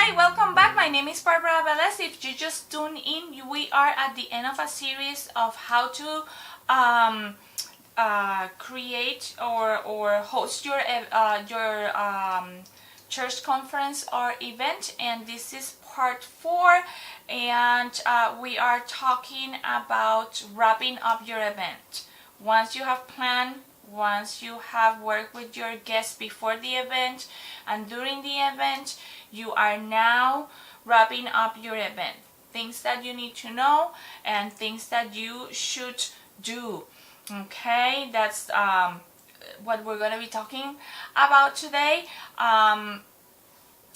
Hi, welcome back. My name is Barbara Velez. If you just tune in, we are at the end of a series of how to create or host your church conference or event, and this is part 4, and we are talking about wrapping up your event. Once you have planned, once you have worked with your guests before the event and during the event, you are now wrapping up your event. Things that you need to know and things that you should do. Okay, that's what we're going to be talking about today.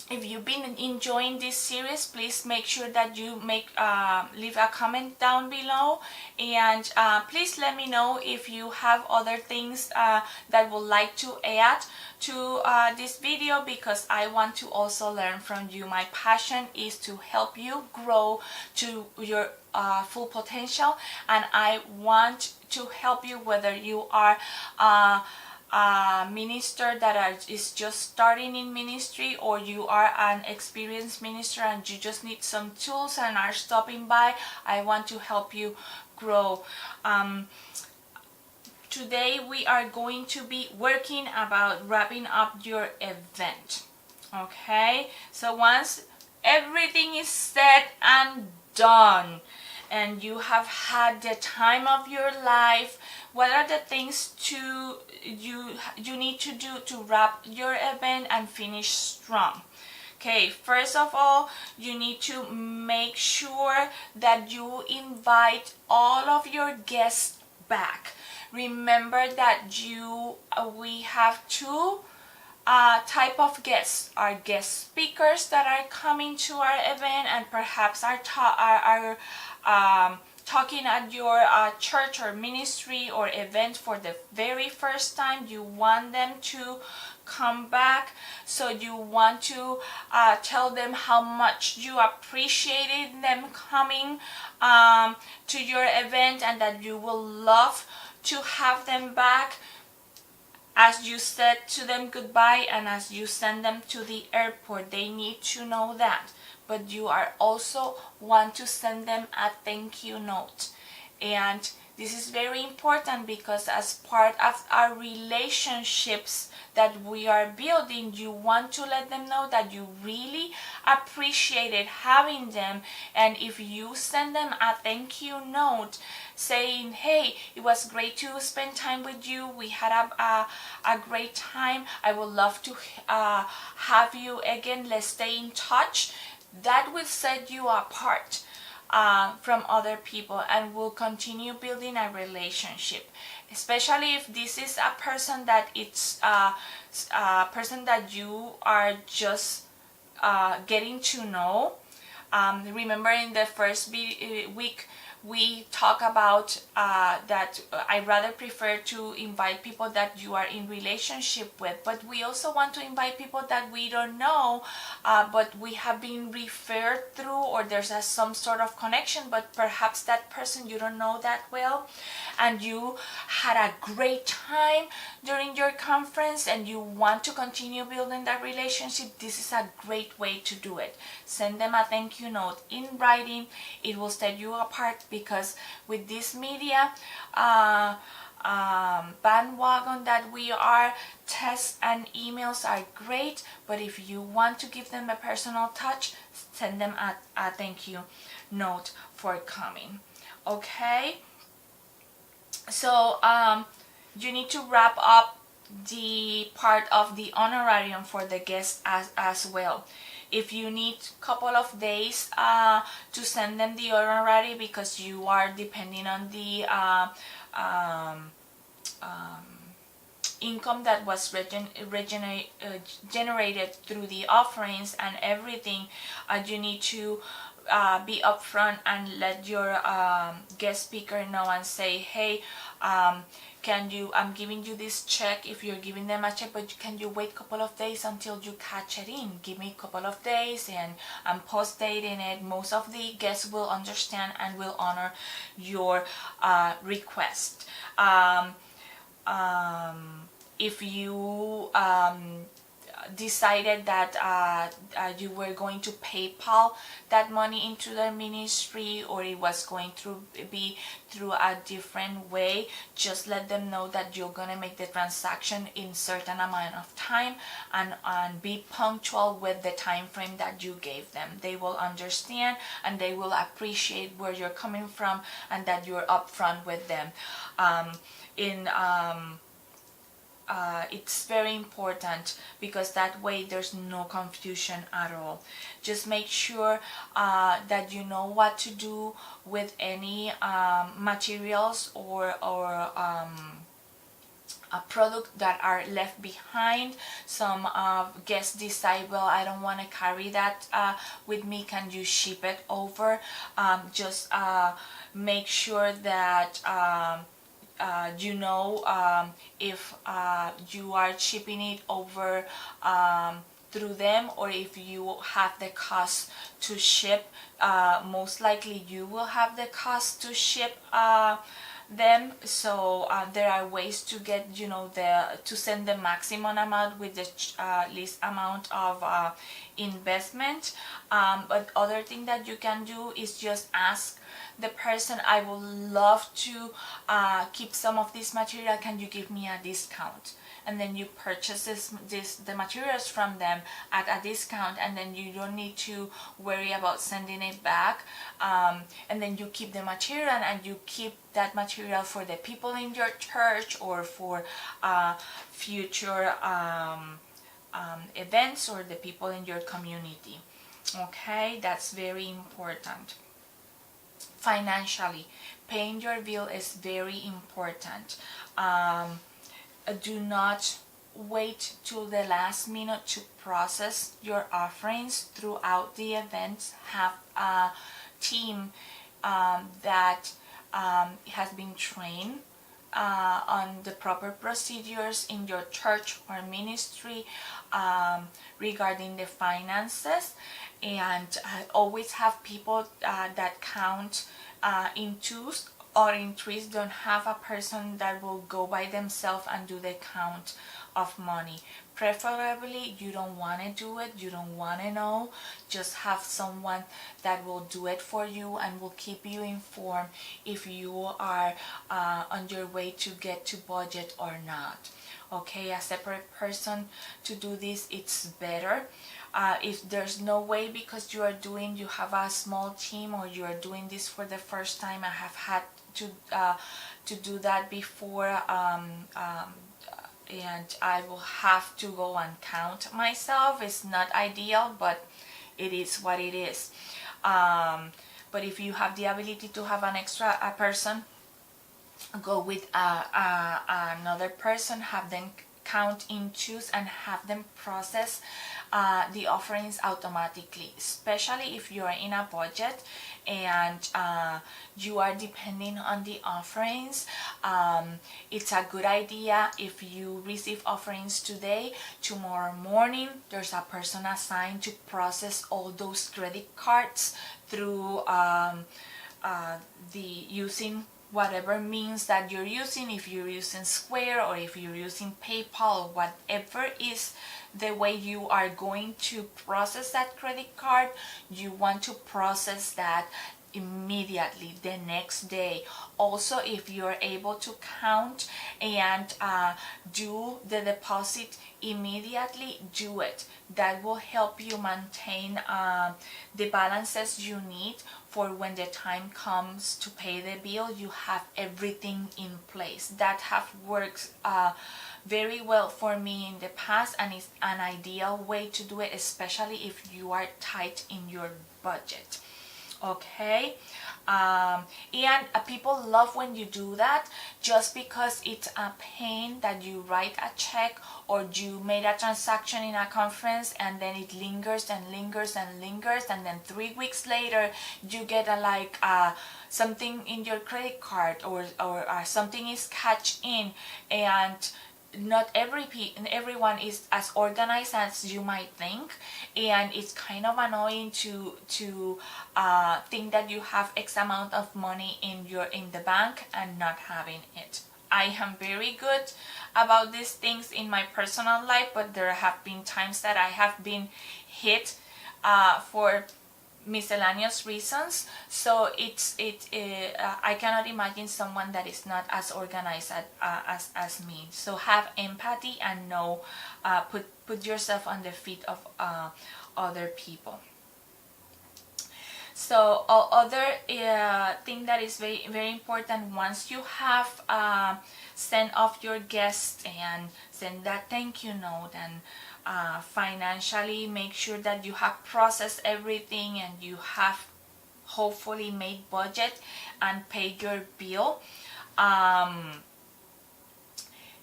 If you've been enjoying this series, please make sure that you leave a comment down below, and please let me know if you have other things that would like to add to this video, because I want to also learn from you. My passion is to help you grow to your full potential, and I want to help you whether you are a minister that is just starting in ministry, or you are an experienced minister and you just need some tools and are stopping by. I want to help you grow. Today we are going to be working about wrapping up your event. Okay, so once everything is said and done and you have had the time of your life, what are the things you need to do to wrap your event and finish strong? Okay, first of all, you need to make sure that you invite all of your guests back. Remember that we have two type of guests. Our guest speakers that are coming to our event and perhaps are talking at your church or ministry or event for the very first time. You want them to come back, so you want to tell them how much you appreciated them coming to your event, and that you will love to have them back as you said to them goodbye and as you send them to the airport. They need to know that. But you are also want to send them a thank you note. And this is very important, because as part of our relationships that we are building, you want to let them know that you really appreciated having them. And if you send them a thank you note saying, hey, it was great to spend time with you, we had a great time, I would love to have you again, let's stay in touch, that will set you apart from other people and will continue building a relationship. Especially if this is a person that it's a person that you are just getting to know. Remember in the first week we talk about that I rather prefer to invite people that you are in relationship with, but we also want to invite people that we don't know, but we have been referred through, or there's some sort of connection, but perhaps that person you don't know that well, and you had a great time during your conference and you want to continue building that relationship. This is a great way to do it. Send them a thank you note in writing. It will set you apart, because with this media bandwagon that we are, texts and emails are great, but if you want to give them a personal touch, send them a thank you note for coming. Okay, so you need to wrap up the part of the honorarium for the guests as well. If you need a couple of days to send them the honorary, because you are depending on the income that was generated through the offerings and everything, you need to be upfront and let your guest speaker know and say, hey, I'm giving you this check. If you're giving them a check, but can you wait a couple of days until you catch it in? Give me a couple of days and I'm post-dating it. Most of the guests will understand and will honor your request. If you decided that you were going to PayPal that money into their ministry, or it was going to be through a different way, just let them know that you're going to make the transaction in certain amount of time, and be punctual with the time frame that you gave them. They will understand and they will appreciate where you're coming from and that you're upfront with them. It's very important, because that way there's no confusion at all. Just make sure that you know what to do with any materials or a product that are left behind. Some guests decide, well, I don't want to carry that with me, can you ship it over? Just make sure that if you are shipping it over through them, or if you have the cost to ship. Most likely you will have the cost to ship them, so there are ways to get to send the maximum amount with the least amount of investment. But other thing that you can do is just ask the person, I would love to keep some of this material, can you give me a discount? And then you purchase the materials from them at a discount, and then you don't need to worry about sending it back. And then you keep the material, and you keep that material for the people in your church, or for future events, or the people in your community. Okay, that's very important. Financially, paying your bill is very important. Do not wait till the last minute to process your offerings throughout the event. Have a team that has been trained on the proper procedures in your church or ministry regarding the finances, and always have people that count in twos or in threes. Don't have a person that will go by themselves and do the count of money. Preferably, you don't want to do it, you don't want to know. Just have someone that will do it for you and will keep you informed if you are on your way to get to budget or not. Okay, a separate person to do this, it's better. If there's no way, because you have a small team, or you are doing this for the first time, I have had to do that before, and I will have to go and count myself. It's not ideal, but it is what it is. But if you have the ability to have an extra person, go with another person, have them count in twos, and have them process the offerings automatically, especially if you are in a budget and you are depending on the offerings. It's a good idea if you receive offerings today, tomorrow morning there's a person assigned to process all those credit cards through using whatever means that you're using. If you're using Square, or if you're using PayPal, whatever is the way you are going to process that credit card, you want to process that immediately, the next day. Also, if you're able to count and do the deposit immediately, do it. That will help you maintain the balances you need for when the time comes to pay the bill. You have everything in place. That have worked very well for me in the past, and it's an ideal way to do it, especially if you are tight in your budget. Okay, and people love when you do that, just because it's a pain that you write a check, or you made a transaction in a conference, and then it lingers and lingers and lingers, and then 3 weeks later you get something in your credit card, or something is catch in, and not everyone is as organized as you might think, and it's kind of annoying to think that you have X amount of money in the bank and not having it. I am very good about these things in my personal life, but there have been times that I have been hit for miscellaneous reasons. So I cannot imagine someone that is not as organized as me. So have empathy and know, put yourself on the feet of other people. So other thing that is very very important, once you have sent off your guests and send that thank you note, and financially make sure that you have processed everything and you have hopefully made budget and paid your bill,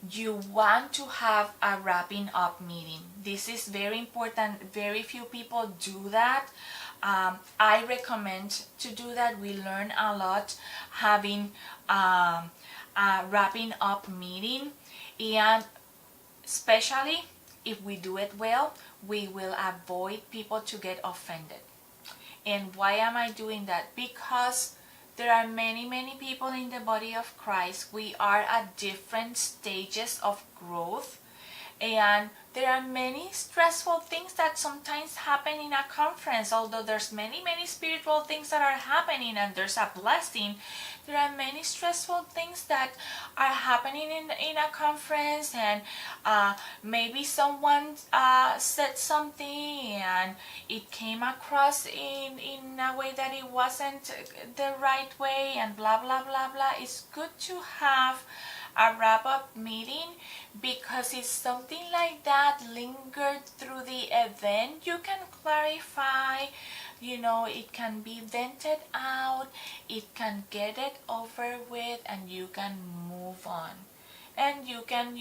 you want to have a wrapping up meeting. This is very important. Very few people do that. I recommend to do that. We learn a lot having a wrapping up meeting, and especially if we do it well, we will avoid people to get offended. And why am I doing that? Because there are many, many people in the body of Christ. We are at different stages of growth, and there are many stressful things that sometimes happen in a conference. Although there's many, many spiritual things that are happening and there's a blessing, there are many stressful things that are happening in a conference, and maybe someone said something and it came across in a way that it wasn't the right way, and blah blah blah blah. It's good to have a wrap-up meeting, because if something like that lingered through the event, you can clarify, it can be vented out, it can get it over with, and you can move on. And you can,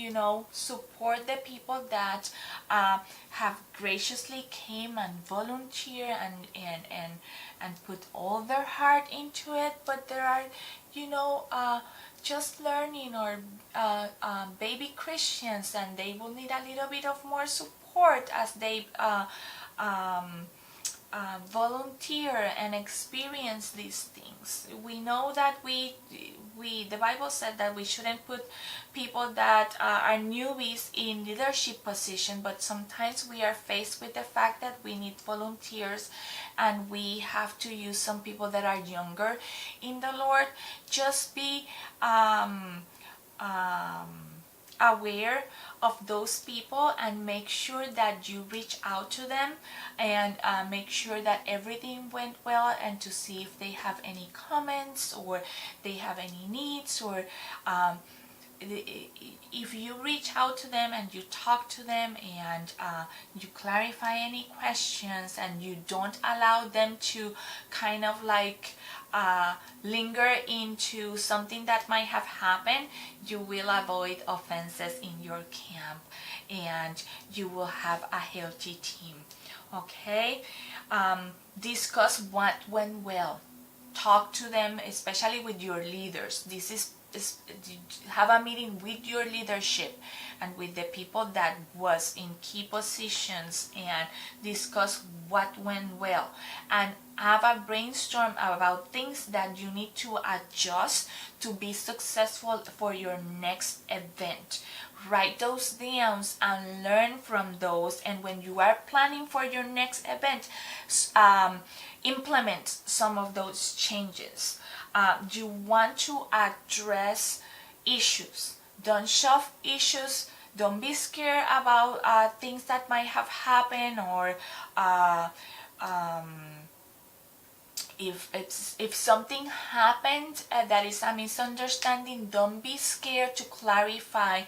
support the people that have graciously came and volunteer and put all their heart into it. But there are, just learning or baby Christians, and they will need a little bit of more support as they volunteer and experience these things. We know that the Bible said that we shouldn't put people that are newbies in leadership position, but sometimes we are faced with the fact that we need volunteers, and we have to use some people that are younger in the Lord. Just be aware of those people and make sure that you reach out to them, and make sure that everything went well, and to see if they have any comments or they have any needs, or if you reach out to them and you talk to them and you clarify any questions, and you don't allow them to kind of like linger into something that might have happened, you will avoid offenses in your camp, and you will have a healthy team. Okay? Discuss what went well. Talk to them, especially with your leaders. This is have a meeting with your leadership and with the people that was in key positions, and discuss what went well, and have a brainstorm about things that you need to adjust to be successful for your next event. Write those down and learn from those, and when you are planning for your next event, implement some of those changes. You want to address issues. Don't shove issues. Don't be scared about things that might have happened, or if something happened that is a misunderstanding, don't be scared to clarify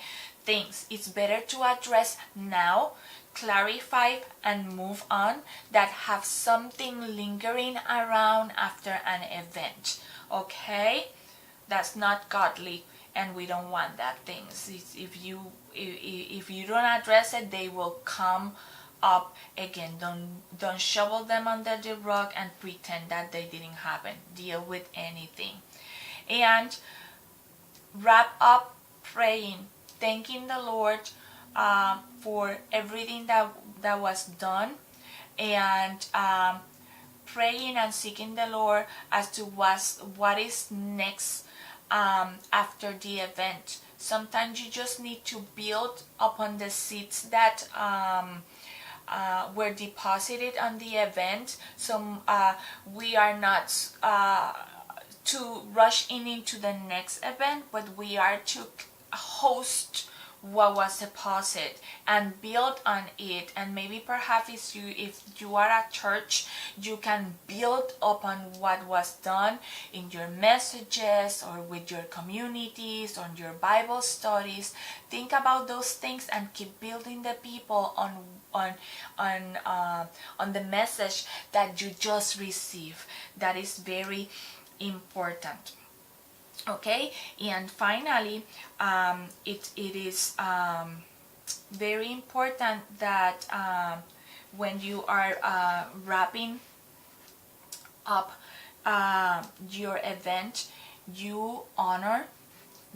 things. It's better to address now, clarify, and move on, that have something lingering around after an event. Okay? That's not godly, and we don't want that things. If you don't address it, they will come up again. Don't shovel them under the rug and pretend that they didn't happen. Deal with anything. And wrap up praying, thanking the Lord for everything that was done, and praying and seeking the Lord as to what is next after the event. Sometimes you just need to build upon the seeds that were deposited on the event. So we are not to rush into the next event, but we are to host what was deposited and build on it. And maybe perhaps if you are at church, you can build upon what was done in your messages or with your communities or your Bible studies. Think about those things and keep building the people on the message that you just received. That is very important. Okay, and finally, it is very important that when you are wrapping up your event, you honor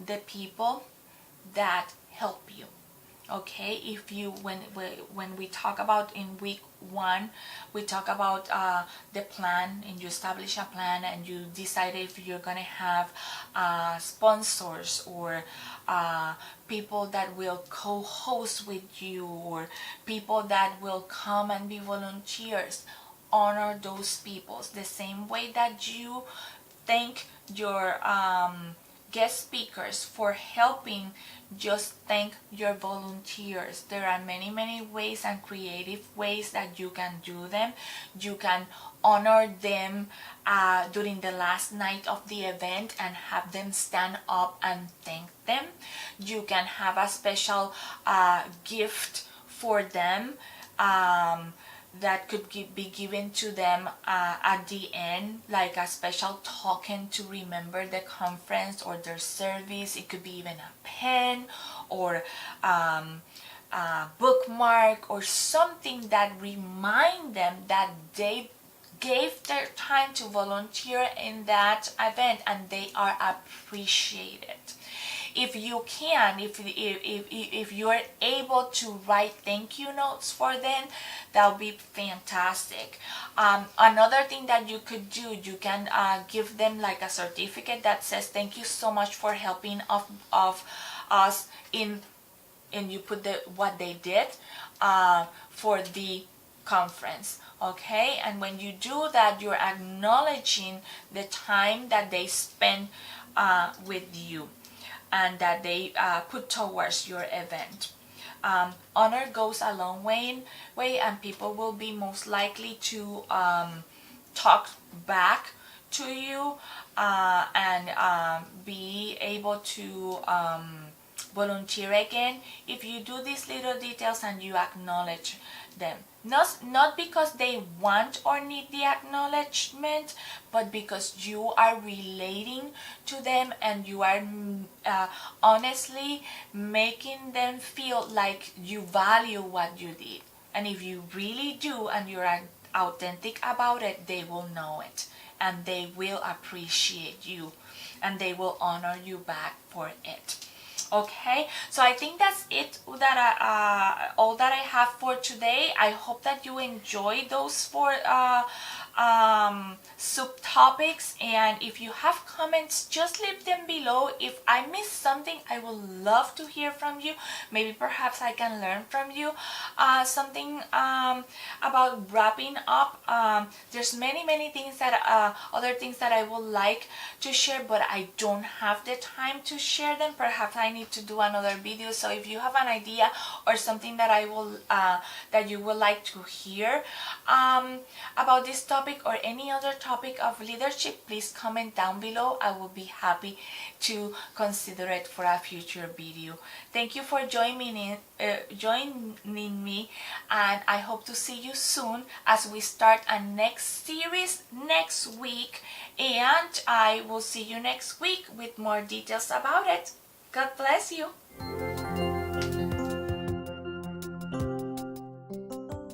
the people that help you. Okay, if you when we talk about in week 1, we talk about the plan, and you establish a plan and you decide if you're gonna have sponsors or people that will co-host with you or people that will come and be volunteers. Honor those people the same way that you thank your guest speakers for helping. Just thank your volunteers. There are many ways and creative ways that you can do them. You can honor them during the last night of the event and have them stand up and thank them. You can have a special gift for them that could be given to them at the end, like a special token to remember the conference or their service. It could be even a pen or a bookmark or something that remind them that they gave their time to volunteer in that event and they are appreciated. If you can, if you are able to write thank you notes for them, that would be fantastic. Another thing that you could do, you can give them like a certificate that says thank you so much for helping of us in, and you put what they did for the conference. Okay, and when you do that, you're acknowledging the time that they spent with you and that they put towards your event. Honor goes a long way, and people will be most likely to talk back to you and be able to volunteer again if you do these little details and you acknowledge them. Not because they want or need the acknowledgement, but because you are relating to them and you are honestly making them feel like you value what you did. And if you really do and you're authentic about it, they will know it and they will appreciate you and they will honor you back for it. Okay, so I think that's it, that all that I have for today. I hope that you enjoy those 4 subtopics, and if you have comments, just leave them below. If I missed something, I would love to hear from you. Maybe perhaps I can learn from you something about wrapping up. There's many things that other things that I would like to share, but I don't have the time to share them. Perhaps I need to do another video. So if you have an idea or something that I will that you would like to hear about this topic or any other topic of leadership, please comment down below. I will be happy to consider it for a future video. Thank you for joining me, and I hope to see you soon as we start a next series next week, and I will see you next week with more details about it. God bless you.